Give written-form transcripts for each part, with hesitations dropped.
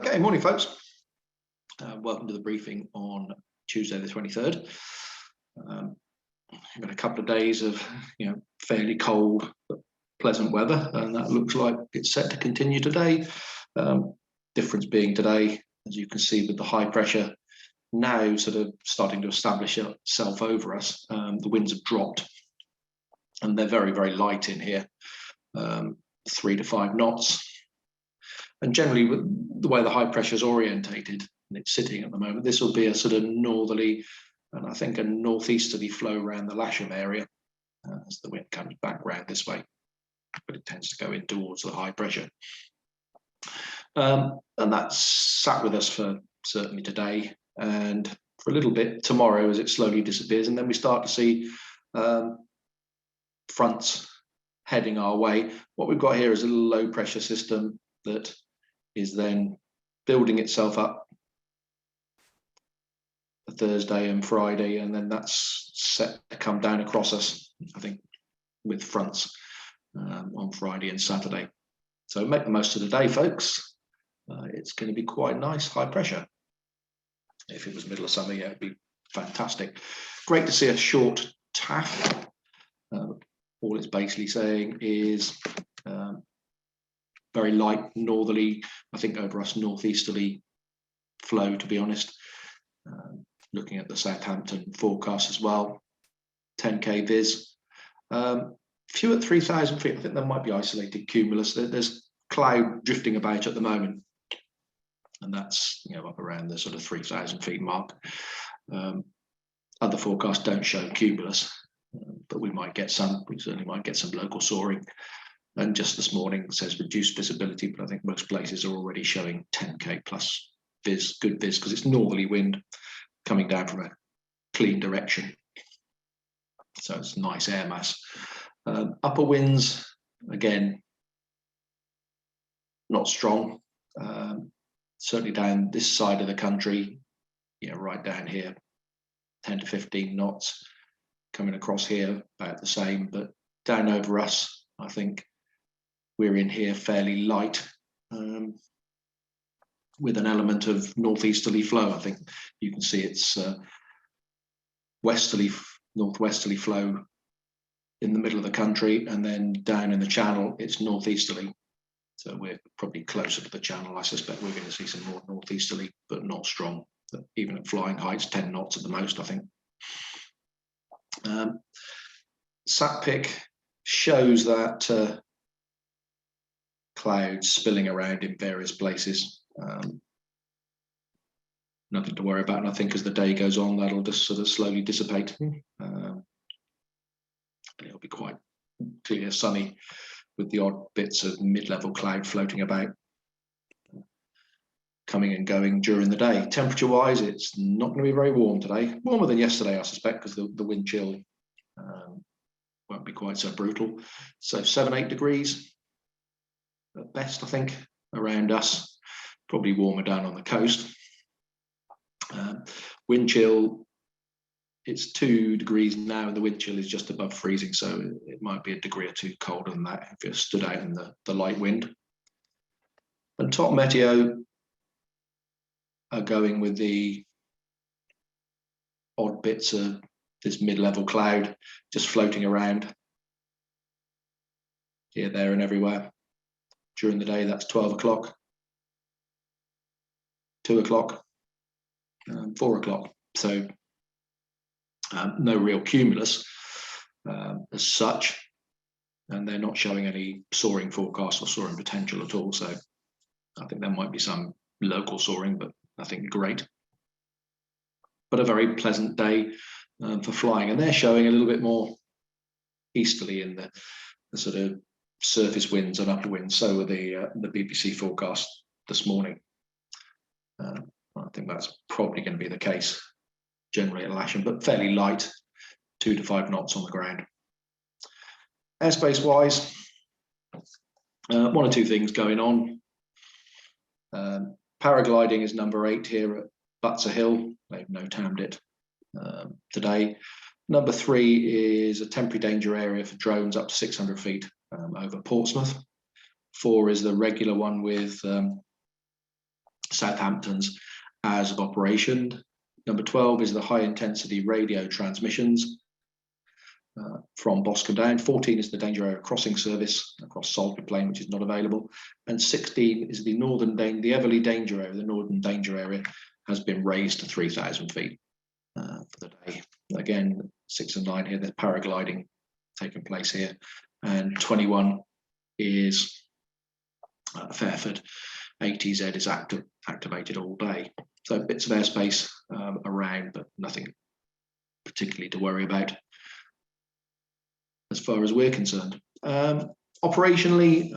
Okay, morning folks. Welcome to the briefing on Tuesday the 23rd. We've got a couple of days of fairly cold but pleasant weather, and that looks like it's set to continue today. Difference being today, as you can see, with the high pressure now sort of starting to establish itself over us. The winds have dropped and they're very, very light in here, 3 to 5 knots. And generally, with the way the high pressure is orientated and it's sitting at the moment, this will be a sort of northerly and I think a northeasterly flow around the Lasham area as the wind comes back round this way, but it tends to go in towards the high pressure. And that's sat with us for certainly today and for a little bit tomorrow as it slowly disappears, and then we start to see fronts heading our way. What we've got here is a low pressure system that is then building itself up for Thursday and Friday, and then that's set to come down across us, I think, with fronts on Friday and Saturday. So make the most of the day, folks. It's going to be quite nice, high pressure. If it was middle of summer, yeah, it'd be fantastic. Great to see a short taff. All it's basically saying is very light northerly, I think over us northeasterly flow, to be honest. Looking at the Southampton forecast as well, 10k vis. Few at 3,000 feet, I think there might be isolated cumulus. There's cloud drifting about at the moment, and that's up around the sort of 3,000 feet mark. Other forecasts don't show cumulus, but we certainly might get some local soaring. And just this morning it says reduced visibility, but I think most places are already showing 10k plus vis, good vis, because it's northerly wind coming down from a clean direction. So it's nice air mass. Upper winds, again, not strong. Certainly down this side of the country, right down here, 10 to 15 knots. Coming across here, about the same, but down over us, I think we're in here fairly light, with an element of northeasterly flow. I think you can see it's northwesterly flow in the middle of the country, and then down in the channel, it's northeasterly. So we're probably closer to the channel. I suspect we're going to see some more northeasterly, but not strong. Even at flying heights, 10 knots at the most, I think. SatPic shows that clouds spilling around in various places. Nothing to worry about, and I think as the day goes on, that'll just sort of slowly dissipate. It'll be quite clear, sunny, with the odd bits of mid-level cloud floating about, coming and going during the day. Temperature-wise, it's not going to be very warm today. Warmer than yesterday, I suspect, because the wind chill won't be quite so brutal. So 7-8 degrees at best, I think, around us. Probably warmer down on the coast. Wind chill, it's 2 degrees now, and the wind chill is just above freezing, so it might be a degree or two colder than that if you're stood out in the light wind. And top meteo are going with the odd bits of this mid-level cloud just floating around here, there, and everywhere. During the day, that's 12 o'clock, 2 o'clock, 4 o'clock. So no real cumulus as such, and they're not showing any soaring forecast or soaring potential at all. So I think there might be some local soaring, but nothing great. But a very pleasant day for flying, and they're showing a little bit more easterly in the sort of surface winds and upper winds. So were the BBC forecast this morning. I think that's probably going to be the case generally at Lasham, but fairly light, 2 to 5 knots on the ground. Airspace wise, one or two things going on. Paragliding is number 8 here at Butser Hill. They've no-tamed it today. Number 3 is a temporary danger area for drones up to 600 feet over Portsmouth. 4 is the regular one with Southampton's hours of operation. Number 12 is the high intensity radio transmissions from Boscombe down. 14 is the danger area crossing service across Salisbury Plain, which is not available. And 16 is the Everley danger area. The northern danger area has been raised to 3,000 feet for the day. Again, 6 and 9 here, there's paragliding taking place here. And 21 is Fairford. ATZ is activated all day. So bits of airspace around, but nothing particularly to worry about as far as we're concerned. Operationally,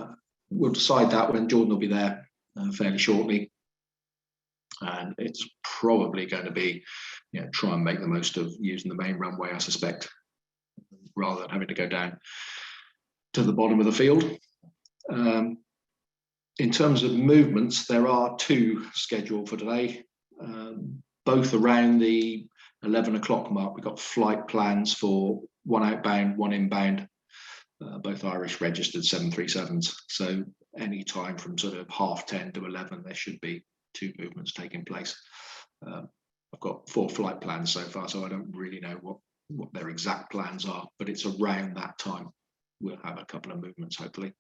we'll decide that when Jordan will be there fairly shortly. And it's probably going to be, try and make the most of using the main runway, I suspect, rather than having to go down to the bottom of the field. In terms of movements, there are 2 scheduled for today, both around the 11 o'clock mark. We've got flight plans for 1 outbound, 1 inbound, both Irish registered 737s. So any time from sort of 10:30 to 11, there should be 2 movements taking place. I've got 4 flight plans so far, so I don't really know what their exact plans are, but it's around that time. We'll have a couple of movements, hopefully.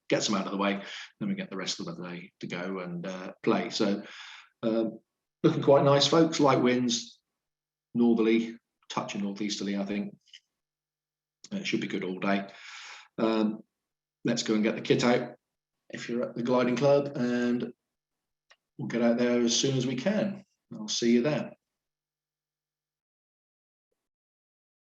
Get some out of the way, then we get the rest of the day to go and play. So looking quite nice, folks. Light winds, northerly, touching northeasterly, I think. It should be good all day. Let's go and get the kit out if you're at the gliding club, and we'll get out there as soon as we can. I'll see you there.